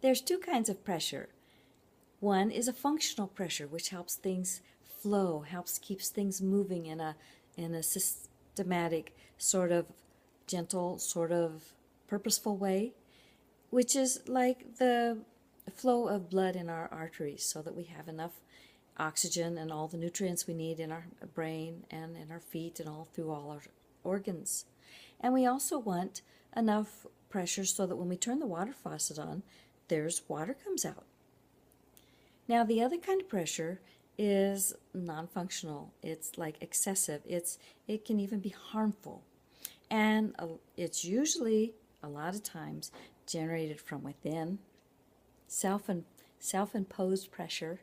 There's two kinds of pressure. One is a functional pressure, which helps things flow, keeps things moving in a systematic, sort of gentle, sort of purposeful way, which is like the flow of blood in our arteries so that we have enough oxygen and all the nutrients we need in our brain and in our feet and all through all our organs. And we also want enough pressure so that when we turn the water faucet on, there's water comes out. Now the other kind of pressure is non-functional. It's like excessive. It can even be harmful. And it's usually, a lot of times, generated from within, self-imposed pressure,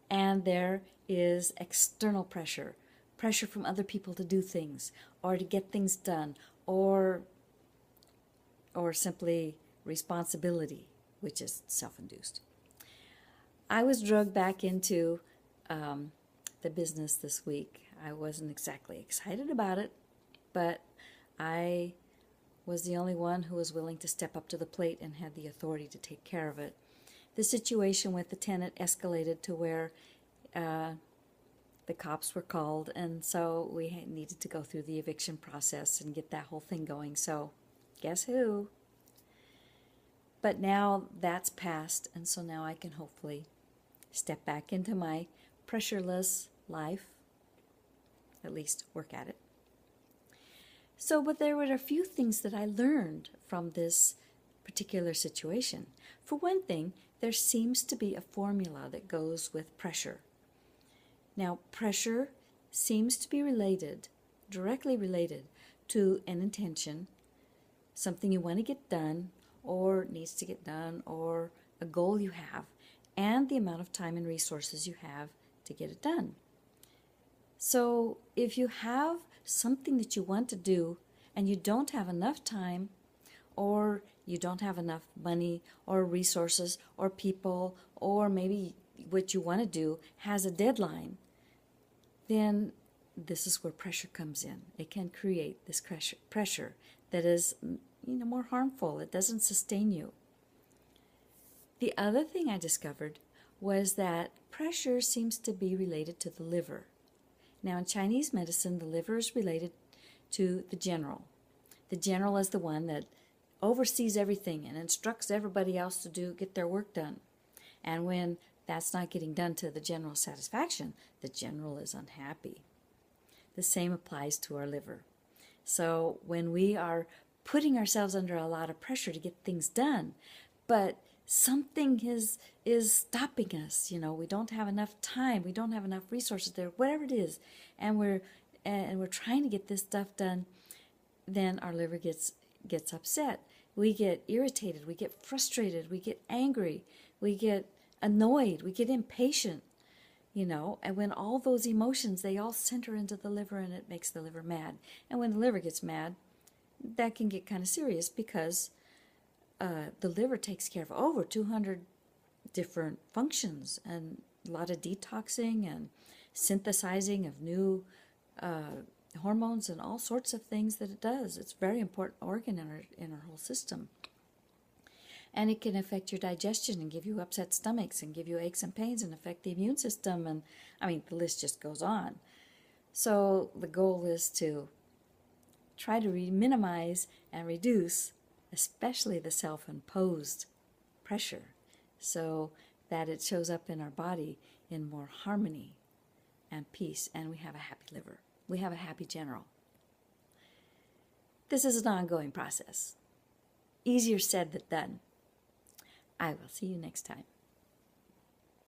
and there is external pressure, pressure from other people to do things or to get things done, or simply responsibility, which is self-induced. I was drugged back into the business this week. I wasn't exactly excited about it, but I was the only one who was willing to step up to the plate and had the authority to take care of it. The situation with the tenant escalated to where the cops were called, and so we needed to go through the eviction process and get that whole thing going. So guess who? But now that's passed, and so now I can hopefully step back into my pressureless life, at least work at it. So, but there were a few things that I learned from this particular situation. For one thing, there seems to be a formula that goes with pressure. Now, pressure seems to be related, directly related, to an intention, something you want to get done, or needs to get done, or a goal you have, and the amount of time and resources you have to get it done. So if you have something that you want to do and you don't have enough time, or you don't have enough money or resources or people, or maybe what you want to do has a deadline, then this is where pressure comes in. It can create this pressure that is, more harmful. It doesn't sustain you. The other thing I discovered was that pressure seems to be related to the liver. Now, in Chinese medicine, the liver is related to the general. The general is the one that oversees everything and instructs everybody else to get their work done. And when that's not getting done to the general's satisfaction, the general is unhappy. The same applies to our liver. So when we are putting ourselves under a lot of pressure to get things done, but something is stopping us, we don't have enough time, we don't have enough resources there, whatever it is, and we're trying to get this stuff done, then our liver gets upset. We get irritated, we get frustrated, we get angry, we get annoyed, we get impatient, and when all those emotions, they all center into the liver, and it makes the liver mad. And when the liver gets mad, that can get kind of serious, because the liver takes care of over 200 different functions, and a lot of detoxing and synthesizing of new hormones and all sorts of things that it does. It's a very important organ in our whole system. And it can affect your digestion and give you upset stomachs and give you aches and pains and affect the immune system. And the list just goes on. So the goal is to try to minimize and reduce, especially the self-imposed pressure, so that it shows up in our body in more harmony and peace, and we have a happy liver. We have a happy general. This is an ongoing process. Easier said than done. I will see you next time.